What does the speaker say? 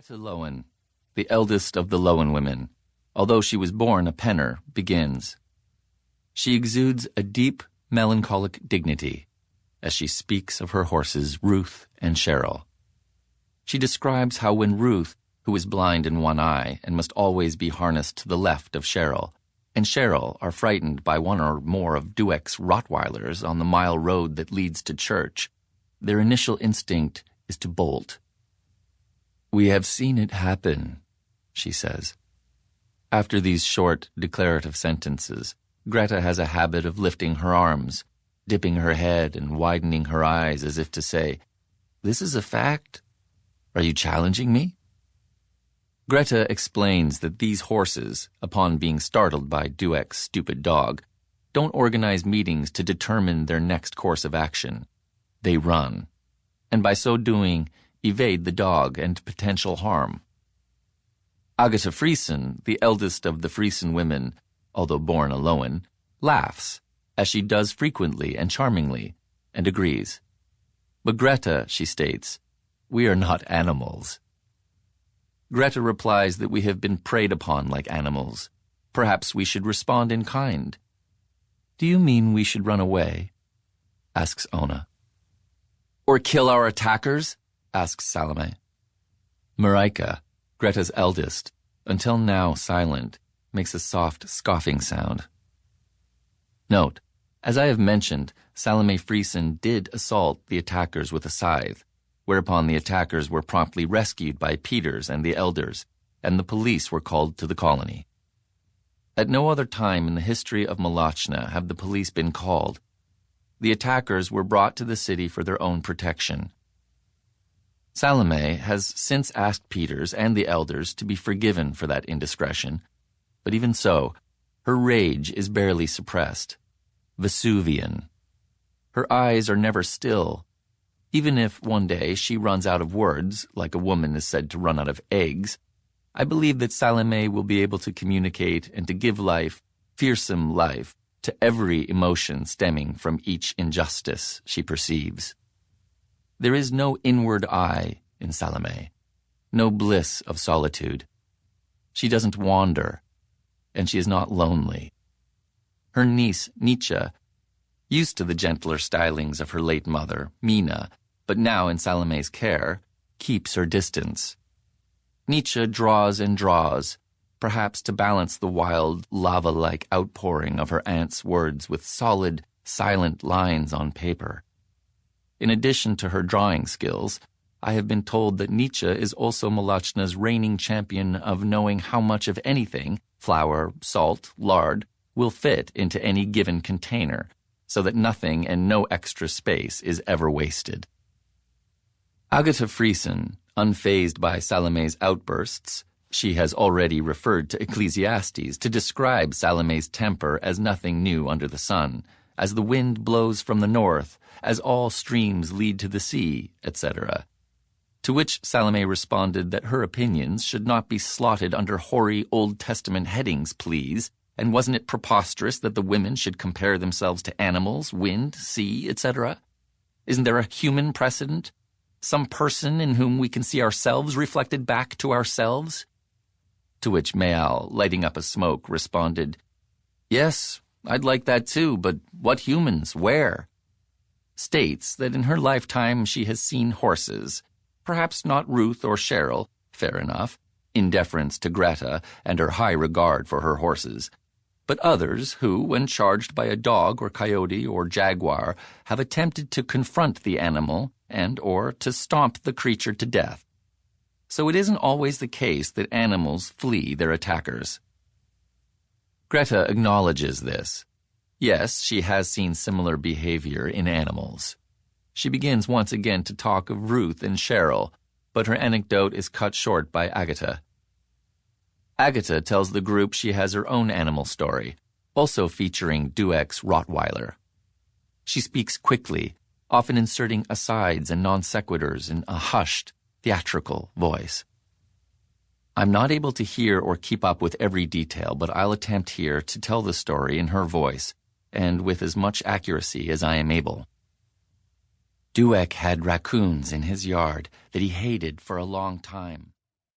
Greta Lowen, the eldest of the Lowen women, although she was born a penner, begins. She exudes a deep, melancholic dignity as she speaks of her horses Ruth and Cheryl. She describes how when Ruth, who is blind in one eye and must always be harnessed to the left of Cheryl, and Cheryl are frightened by one or more of Dueck's Rottweilers on the mile road that leads to church, their initial instinct is to bolt. "We have seen it happen," she says. After these short, declarative sentences, Greta has a habit of lifting her arms, dipping her head and widening her eyes as if to say, "This is a fact? Are you challenging me?" Greta explains that these horses, upon being startled by Dueck's stupid dog, don't organize meetings to determine their next course of action. They run, and by so doing, evade the dog and potential harm. Agatha Friesen, the eldest of the Friesen women, although born a Lowen, laughs, as she does frequently and charmingly, and agrees. But Greta, she states, "We are not animals." Greta replies that we have been preyed upon like animals. Perhaps we should respond in kind. "Do you mean we should run away?" asks Ona. "Or kill our attackers?" asks Salome. Marika, Greta's eldest, until now silent, makes a soft, scoffing sound. Note, as I have mentioned, Salome Friesen did assault the attackers with a scythe, whereupon the attackers were promptly rescued by Peters and the elders, and the police were called to the colony. At no other time in the history of Malachna have the police been called. The attackers were brought to the city for their own protection. Salome has since asked Peters and the elders to be forgiven for that indiscretion, but even so, her rage is barely suppressed. Vesuvian. Her eyes are never still. Even if one day she runs out of words, like a woman is said to run out of eggs, I believe that Salome will be able to communicate and to give life, fearsome life, to every emotion stemming from each injustice she perceives. There is no inward eye in Salome, no bliss of solitude. She doesn't wander, and she is not lonely. Her niece, Nietzsche, used to the gentler stylings of her late mother, Mina, but now in Salome's care, keeps her distance. Nietzsche draws and draws, perhaps to balance the wild, lava-like outpouring of her aunt's words with solid, silent lines on paper. In addition to her drawing skills, I have been told that Nietzsche is also Malachna's reigning champion of knowing how much of anything, flour, salt, lard, will fit into any given container, so that nothing and no extra space is ever wasted. Agatha Friesen, unfazed by Salome's outbursts, she has already referred to Ecclesiastes to describe Salome's temper as nothing new under the sun, as the wind blows from the north, as all streams lead to the sea, etc. To which Salome responded that her opinions should not be slotted under hoary Old Testament headings, please, and wasn't it preposterous that the women should compare themselves to animals, wind, sea, etc.? Isn't there a human precedent? Some person in whom we can see ourselves reflected back to ourselves? To which Mayal, lighting up a smoke, responded, "Yes, I'd like that too, but what humans? Where?" States that in her lifetime she has seen horses, perhaps not Ruth or Cheryl, fair enough, in deference to Greta and her high regard for her horses, but others who, when charged by a dog or coyote or jaguar, have attempted to confront the animal and or to stomp the creature to death. So it isn't always the case that animals flee their attackers. Greta acknowledges this. Yes, she has seen similar behavior in animals. She begins once again to talk of Ruth and Cheryl, but her anecdote is cut short by Agatha. Agatha tells the group she has her own animal story, also featuring Dueck's Rottweiler. She speaks quickly, often inserting asides and non sequiturs in a hushed, theatrical voice. I'm not able to hear or keep up with every detail, but I'll attempt here to tell the story in her voice, and with as much accuracy as I am able. Dueck had raccoons in his yard that he hated for a long time.